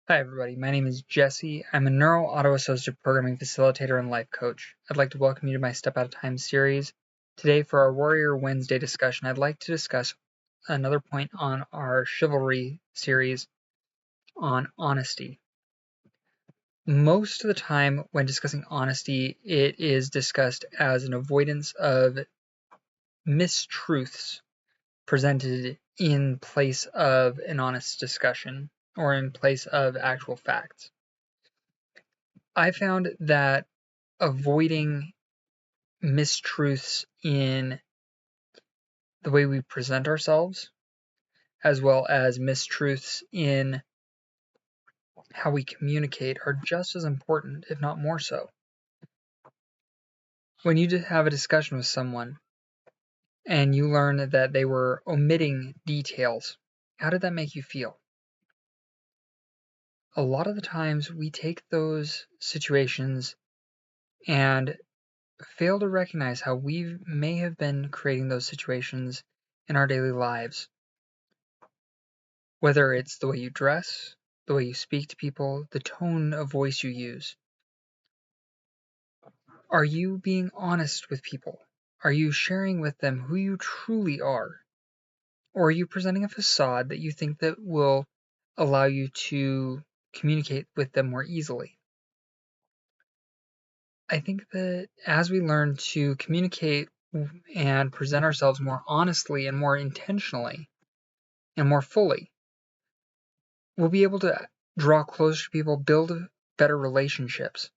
Hi everybody, my name is Jesse. I'm a Neuro Auto-Assisted Programming Facilitator and Life Coach. I'd like to welcome you to my Step at a Time series. Today for our Warrior Wednesday discussion, I'd like to discuss another point on our Chivalry series on honesty. Most of the time when discussing honesty, it is discussed as an avoidance of mistruths presented in place of an honest discussion or in place of actual facts. I found that avoiding mistruths in the way we present ourselves, as well as mistruths in how we communicate, are just as important, if not more so. When you have a discussion with someone and you learn that they were omitting details, how did that make you feel? A lot of the times we take those situations and fail to recognize how we may have been creating those situations in our daily lives. Whether it's the way you dress, the way you speak to people, the tone of voice you use. Are you being honest with people? Are you sharing with them who you truly are? Or are you presenting a facade that you think that will allow you to communicate with them more easily? I think that as we learn to communicate and present ourselves more honestly and more intentionally and more fully, we'll be able to draw closer to people, build better relationships.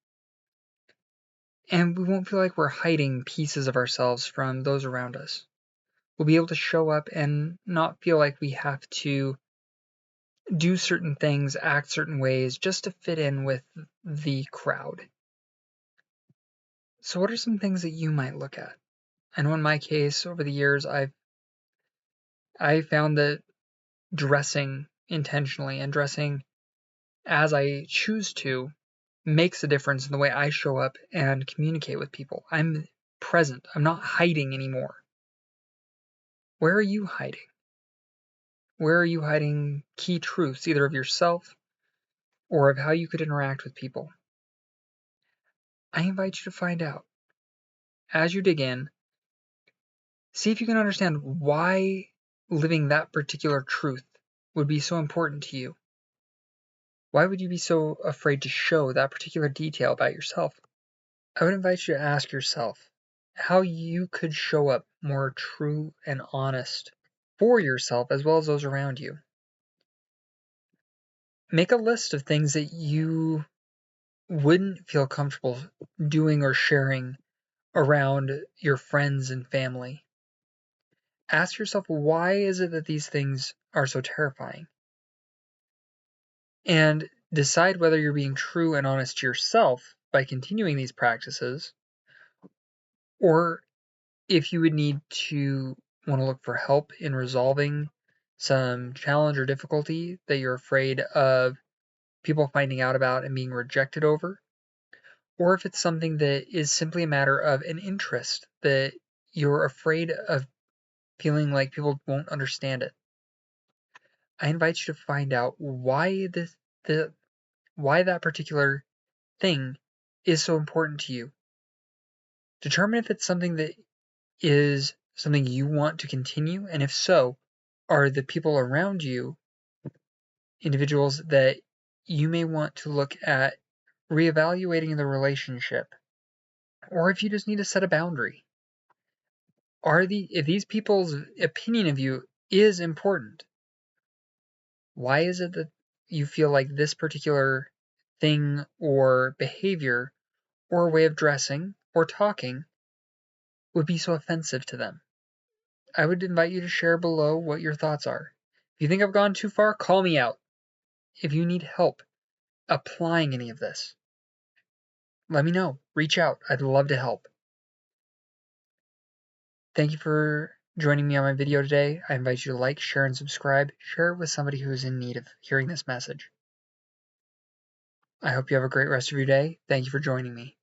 And we won't feel like we're hiding pieces of ourselves from those around us. We'll be able to show up and not feel like we have to do certain things, act certain ways, just to fit in with the crowd. So what are some things that you might look at? I know in my case, over the years, I found that dressing intentionally and dressing as I choose to makes a difference in the way I show up and communicate with people. I'm present. I'm not hiding anymore. Where are you hiding? Where are you hiding key truths, either of yourself or of how you could interact with people? I invite you to find out. As you dig in, see if you can understand why living that particular truth would be so important to you. Why would you be so afraid to show that particular detail about yourself? I would invite you to ask yourself how you could show up more true and honest for yourself as well as those around you. Make a list of things that you wouldn't feel comfortable doing or sharing around your friends and family. Ask yourself, why is it that these things are so terrifying? And decide whether you're being true and honest to yourself by continuing these practices, or if you would need to want to look for help in resolving some challenge or difficulty that you're afraid of people finding out about and being rejected over, or if it's something that is simply a matter of an interest that you're afraid of feeling like people won't understand it. I invite you to find out why why that particular thing is so important to you. Determine if it's something that is something you want to continue, and if so, are the people around you individuals that you may want to look at reevaluating the relationship, or if you just need to set a boundary. If these people's opinion of you is important, why is it that you feel like this particular thing or behavior or way of dressing or talking would be so offensive to them? I would invite you to share below what your thoughts are. If you think I've gone too far, call me out. If you need help applying any of this, let me know. Reach out. I'd love to help. Thank you for joining me on my video today. I invite you to like, share, and subscribe. Share it with somebody who is in need of hearing this message. I hope you have a great rest of your day. Thank you for joining me.